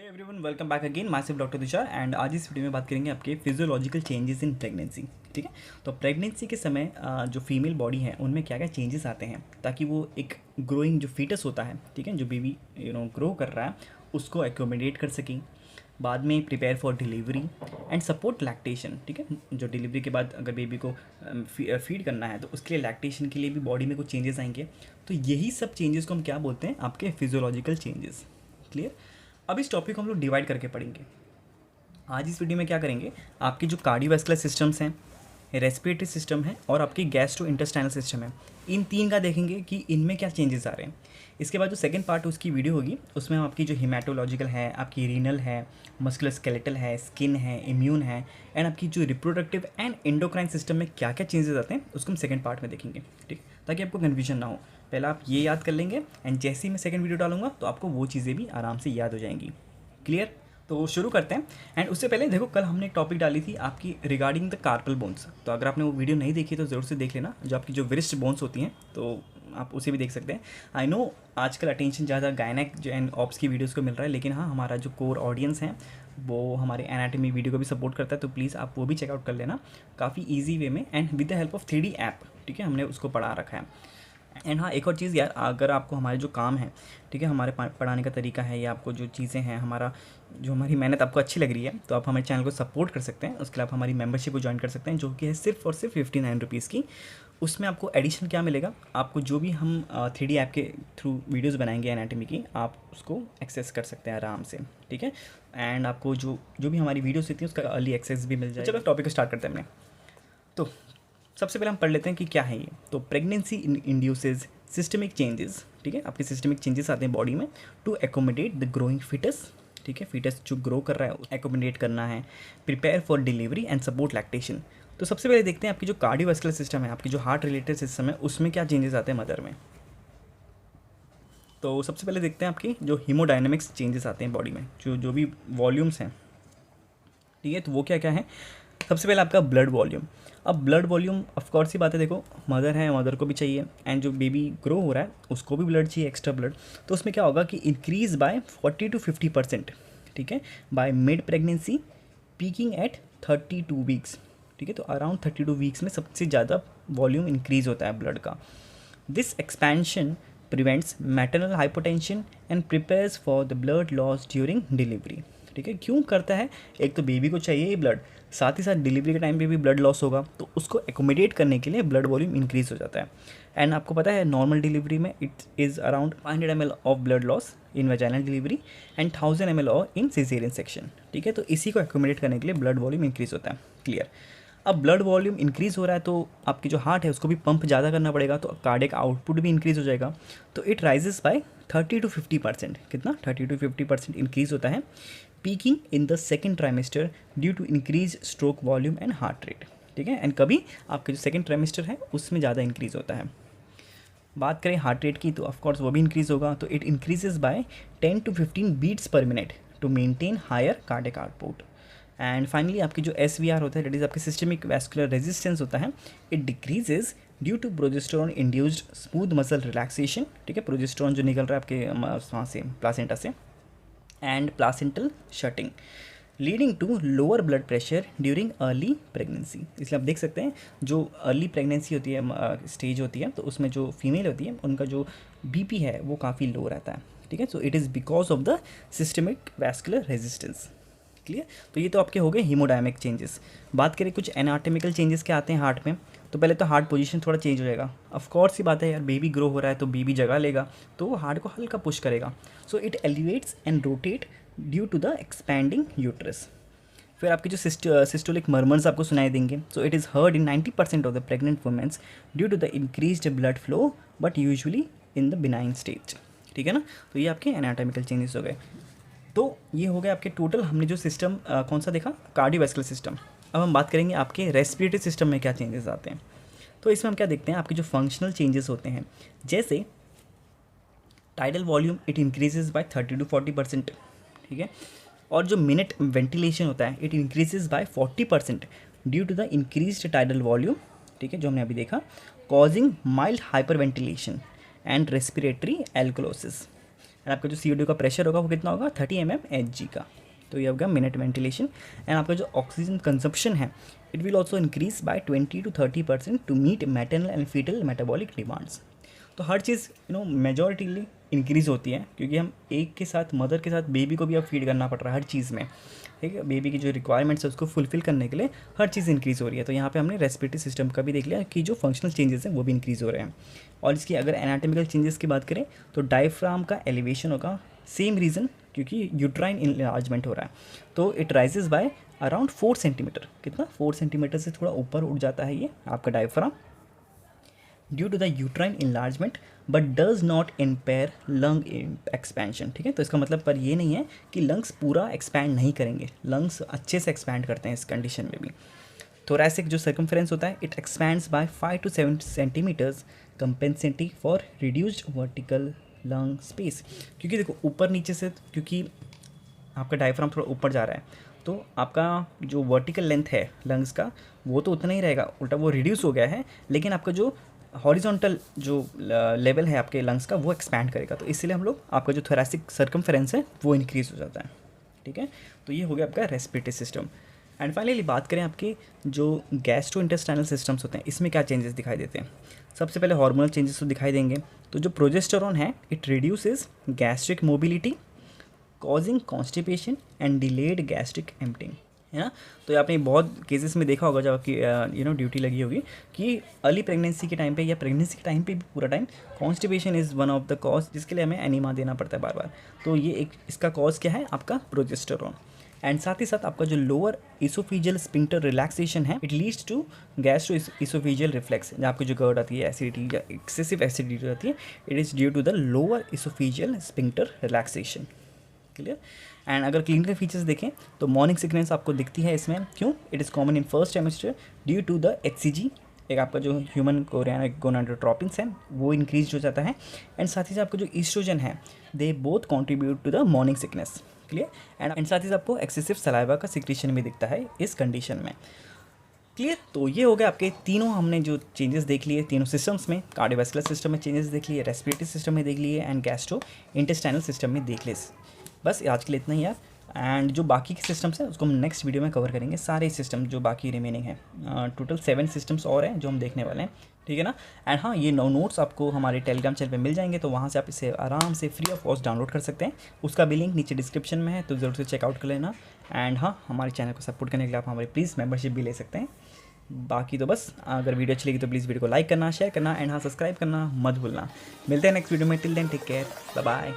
Everyone welcome back again मासिफ doctor Tushar and आज इस वीडियो में बात करेंगे आपके फिजियोलॉजिकल चेंजेस इन प्रेगनेंसी। ठीक है, तो प्रेगनेंसी के समय जो फीमेल बॉडी है उनमें क्या क्या चेंजेस आते हैं ताकि वो एक ग्रोइंग जो फीटस होता है, ठीक है, जो बेबी ग्रो कर रहा है उसको एकोमोडेट कर सकें, बाद में prepare for delivery and support lactation. ठीक है, जो डिलीवरी के बाद अगर बेबी को फीड करना है तो उसके लिए लैक्टेशन के लिए भी बॉडी में कुछ चेंजेस आएंगे। तो यही सब चेंजेस को हम क्या बोलते हैं, आपके फिजियोलॉजिकल चेंजेस। क्लियर। अब इस टॉपिक को हम लोग डिवाइड करके पढ़ेंगे। आज इस वीडियो में क्या करेंगे, आपके जो कार्डियोवैस्कुलर सिस्टम्स हैं, रेस्पिरेटरी सिस्टम है और आपकी गैस्ट्रो इंटेस्टाइनल सिस्टम है, इन तीन का देखेंगे कि इनमें क्या चेंजेस आ रहे हैं। इसके बाद जो सेकंड पार्ट उसकी वीडियो होगी उसमें हम आपकी जो हिमेटोलॉजिकल है, आपकी रीनल है, मस्कुलर स्केलेटल है, स्किन है, इम्यून है एंड आपकी जो रिप्रोडक्टिव एंड एंडोक्राइन सिस्टम में क्या क्या चेंजेस आते हैं उसको हम सेकंड पार्ट में देखेंगे। ठीक, ताकि आपको कन्फ्यूजन ना हो। पहले आप ये याद कर लेंगे एंड जैसे ही मैं सेकंड वीडियो डालूंगा तो आपको वो चीज़ें भी आराम से याद हो जाएंगी। क्लियर। तो शुरू करते हैं। एंड उससे पहले देखो, कल हमने एक टॉपिक डाली थी आपकी रिगार्डिंग द कार्पल बोन्स। तो अगर आपने वो वीडियो नहीं देखी तो ज़रूर से देख लेना, जो आपकी जो विरिस्ट बोन्स होती हैं तो आप उसे भी देख सकते हैं। आई नो आजकल अटेंशन ज़्यादा गायनेक जो एंड ऑप्स की वीडियोज़ को मिल रहा है, लेकिन हाँ, हमारा जो कोर ऑडियंस है वो हमारे एनाटॉमी वीडियो को भी सपोर्ट करता है, तो प्लीज़ आप वो भी चेकआउट कर लेना काफ़ी ईजी वे में and with the help of 3D app. ठीक है, हमने उसको पढ़ा रखा है। एंड हाँ, एक और चीज़ यार, अगर आपको हमारे जो काम है, ठीक है, हमारे पढ़ाने का तरीका है या आपको जो चीज़ें हैं, हमारी मेहनत आपको अच्छी लग रही है तो आप हमारे चैनल को सपोर्ट कर सकते हैं। उसके लिए आप हमारी मेंबरशिप को ज्वाइन कर सकते हैं, जो कि है सिर्फ और सिर्फ 59 रुपीज़ की। उसमें आपको एडिशन क्या मिलेगा, आपको जो भी हम 3D ऐप के थ्रू वीडियोज़ बनाएंगे एनाटॉमी की, आप उसको एक्सेस कर सकते हैं आराम से। ठीक है, एंड आपको जो भी हमारी वीडियोज़ होती हैं उसका अर्ली एक्सेस भी मिल जाए। चलो टॉपिक को स्टार्ट करते हैं अपने। तो सबसे पहले हम पढ़ लेते हैं कि क्या है ये। तो प्रेगनेंसी इंड्यूसेस सिस्टमिक चेंजेस। ठीक है, आपके सिस्टमिक चेंजेस आते हैं बॉडी में to accommodate the growing foetus. ठीक है, फिटस जो ग्रो कर रहा है एकोमोडेट करना है, prepare for delivery and support lactation. तो सबसे पहले देखते हैं आपकी जो कार्डियोवैस्कुलर सिस्टम है, आपकी जो हार्ट रिलेटेड सिस्टम है, उसमें क्या चेंजेस आते हैं मदर में। तो सबसे पहले देखते हैं आपकी जो हीमोडायनेमिक्स चेंजेस आते हैं बॉडी में, जो भी वॉल्यूम्स हैं। ठीक है, तो वो क्या क्या है। सबसे पहले आपका ब्लड वॉल्यूम। अब ब्लड वॉल्यूम ऑफकोर्स ही बात है, देखो मदर है, मदर को भी चाहिए एंड जो बेबी ग्रो हो रहा है उसको भी ब्लड चाहिए, एक्स्ट्रा ब्लड। तो उसमें क्या होगा कि इंक्रीज़ बाय 40 to 50%। ठीक है, by mid pregnancy peaking at 32 weeks. ठीक है, तो अराउंड 32 वीक्स में सबसे ज़्यादा वॉल्यूम इंक्रीज़ होता है ब्लड का। This expansion prevents maternal hypotension and prepares for the blood loss during delivery. ठीक है, क्यों करता है, एक तो बेबी को चाहिए ये ब्लड, साथ ही साथ डिलीवरी के टाइम पे भी ब्लड लॉस होगा, तो उसको एकोमोडेट करने के लिए ब्लड वॉल्यूम इंक्रीज हो जाता है। एंड आपको पता है नॉर्मल डिलीवरी में it is around 500 ml of blood loss in vaginal delivery and 1000 ml of in caesarean section. ठीक है, तो इसी को एकोमोडेट करने के लिए ब्लड वॉल्यूम इंक्रीज होता है। क्लियर। अब ब्लड वॉल्यूम इंक्रीज़ हो रहा है तो आपकी जो हार्ट है उसको भी पंप ज़्यादा करना पड़ेगा, तो कार्डियक आउटपुट भी इंक्रीज़ हो जाएगा। तो इट राइजेस बाय 30 to 50%। कितना, 30 to 50% इंक्रीज़ होता है, peaking in the second trimester due to increase stroke volume and heart rate. ठीक है, एंड कभी आपका जो सेकेंड ट्राइमेस्टर है उसमें ज़्यादा इंक्रीज़ होता है। बात करें हार्ट रेट की तो ऑफकोर्स वो भी इंक्रीज़ होगा, तो it increases by 10 to 15 beats per minute to maintain higher cardiac output. And finally आपकी जो SVR होता है, दैट इज़ आपके सिस्टमिक वैस्कुलर रेजिस्टेंस होता है, it decreases due to progesterone induced smooth muscle relaxation. ठीक है, प्रोजेस्टेरोन जो निकल रहा है आपके वहाँ से प्लासेंटा से, and placental shunting leading to lower blood pressure during early pregnancy. इसलिए आप देख सकते हैं जो अर्ली प्रेगनेंसी होती है, स्टेज होती है, तो उसमें जो फीमेल होती है उनका जो BP है वो काफ़ी लो रहता है। ठीक है, सो it is because of the systemic vascular resistance. Clear. तो ये तो आपके हो गए हीमोडायनेमिक चेंजेस। बात करें कुछ एनाटॉमिकल चेंजेस क्या आते हैं हार्ट में, तो पहले तो हार्ट पोजीशन थोड़ा चेंज हो जाएगा। ऑफ कोर्स ही बात है यार, बेबी ग्रो हो रहा है तो बेबी जगह लेगा तो वो हार्ट को हल्का पुश करेगा, so it elevates and rotate due to the expanding uterus. फिर आपके जो सिस्टोलिक मर्मर्स आपको सुनाई देंगे, so it is heard in 90% of the pregnant womens due to the increased blood flow but usually in the benign stage. ठीक है ना, तो ये आपके एनाटॉमिकल चेंजेस हो गए। तो ये हो गया आपके टोटल, हमने जो सिस्टम कौन सा देखा, कार्डियोवैस्कुलर सिस्टम। अब हम बात करेंगे आपके रेस्पिरेटरी सिस्टम में क्या चेंजेस आते हैं। तो इसमें हम क्या देखते हैं, आपके जो फंक्शनल चेंजेस होते हैं, जैसे tidal volume it increases bye 30 to 40%। ठीक है, और जो मिनट वेंटिलेशन होता है it increases by 40% due to the increased tidal volume. ठीक है, जो हमने अभी देखा, causing mild hyperventilation and respiratory alkalosis. And आपका जो CO2 का प्रेशर होगा वो कितना होगा 30 mmHg का। तो ये होगा मिनट वेंटिलेशन। एंड आपका जो ऑक्सीजन कंजप्शन है it will also increase by 20 to 30% to meet maternal and foetal metabolic demands. तो हर चीज़ मेजॉरिटीली इंक्रीज़ होती है, क्योंकि हम एक के साथ मदर के साथ बेबी को भी अब फीड करना पड़ रहा है हर चीज़ में, ठीक है। बेबी की जो रिक्वायरमेंट्स है उसको फुलफिल करने के लिए हर चीज़ इंक्रीज़ हो रही है। तो यहाँ पे हमने रेस्पिरेटरी सिस्टम का भी देख लिया कि जो फंक्शनल चेंजेस हैं वो भी इंक्रीज़ हो रहे हैं। और इसकी अगर एनाटॉमिकल चेंजेस की बात करें तो डायफ्राम का एलिवेशन होगा, सेम रीज़न, क्योंकि यूट्राइन इनलार्जमेंट हो रहा है। तो it rises by around 4 centimetre, कितना 4 सेंटीमीटर से थोड़ा ऊपर उठ जाता है ये आपका diaphragm due to the uterine enlargement, but does not impair lung expansion, ठीक है। तो इसका मतलब पर ये नहीं है कि लंग्स पूरा एक्सपैंड नहीं करेंगे, लंग्स अच्छे से एक्सपैंड करते हैं इस कंडीशन में भी। थोरैसिक जो सर्कमफ्रेंस होता है it expands by 5 to 7 centimetres compensating for reduced vertical lung space. क्योंकि देखो ऊपर नीचे से, क्योंकि आपका डायफ्राम थोड़ा ऊपर जा रहा है तो आपका जो वर्टिकल लेंथ है लंग्स का वो तो उतना ही रहेगा, उल्टा वो रिड्यूस हो गया है, लेकिन आपका जो हॉरिजॉन्टल जो लेवल है आपके लंग्स का वो एक्सपैंड करेगा। तो इसलिए हम लोग आपका जो थोरैसिक सर्कमफेरेंस है वो इंक्रीज़ हो जाता है, ठीक है। तो ये हो गया आपका रेस्पिरेटरी सिस्टम। एंड फाइनली बात करें आपकी जो गैस्ट्रो इंटेस्टाइनल सिस्टम्स होते हैं इसमें क्या चेंजेस दिखाई देते हैं। सबसे पहले हार्मोनल चेंजेस तो दिखाई देंगे। तो जो प्रोजेस्टेरॉन है it reduces gastric mobility causing constipation and delayed gastric emptying, है ना। तो ये आपने बहुत केसेस में देखा होगा जब आपकी ड्यूटी लगी होगी कि अर्ली प्रेगनेंसी के टाइम पे या प्रेगनेंसी के टाइम पे भी पूरा time constipation is one of the cause, जिसके लिए हमें एनीमा देना पड़ता है बार बार। तो ये एक इसका कॉज क्या है आपका प्रोजेस्टेरॉन। एंड साथ ही साथ आपका जो लोअर इसोफिजियल स्पिंक्टर रिलैक्सेशन है it leads to gastro oesophageal reflex. जहाँ आपकी जो गर्ड आती है एसिडिटी या एक्सेसिव एसिडिटी आती है it is due to the lower oesophageal sphincter relaxation, clear. And अगर क्लिनिकल फीचर्स देखें तो मॉर्निंग सिकनेस आपको दिखती है इसमें, क्यों, it is common in first semester due to the HCG, एक आपका जो ह्यूमन गोनाडोट्रोपिन्स है वो इंक्रीज हो जाता है। एंड साथ ही साथ आपको जो ईस्ट्रोजन है they both contribute to the morning sickness, clear. And साथ ही साथ आपको एक्सेसिव सलाइवा का सिक्रीशन भी दिखता है इस कंडीशन में, क्लियर। तो ये हो गया आपके तीनों हमने जो चेंजेस देख लिए तीनों सिस्टम्स में, कार्डियोवैस्कुलर सिस्टम में चेंजेस देख लिए, रेस्पिरेटरी सिस्टम में देख लिए एंड गैस्ट्रो इंटेस्टाइनल सिस्टम में देख लिए। बस आज के लिए इतना ही यार। एंड जो बाकी के सिस्टम्स हैं उसको हम नेक्स्ट वीडियो में कवर करेंगे, सारे सिस्टम जो बाकी रिमेनिंग है। टोटल 7 सिस्टम्स और हैं जो हम देखने वाले हैं, ठीक है ना। एंड हाँ, ये नोट्स आपको हमारे टेलीग्राम चैनल पे मिल जाएंगे, तो वहाँ से आप इसे आराम से फ्री ऑफ कॉस्ट डाउनलोड कर सकते हैं। उसका भी लिंक नीचे डिस्क्रिप्शन में है, तो ज़रूर से चेकआउट कर लेना। एंड हाँ, हमारे चैनल को सपोर्ट करने के लिए आप हमारी प्लीज़ मेंबरशिप भी ले सकते हैं। बाकी तो बस, अगर वीडियो अच्छी लगी तो प्लीज़ वीडियो को लाइक करना, शेयर करना एंड हाँ सब्सक्राइब करना मत भूलना। मिलते हैं नेक्स्ट वीडियो में, till then take care, bye bye.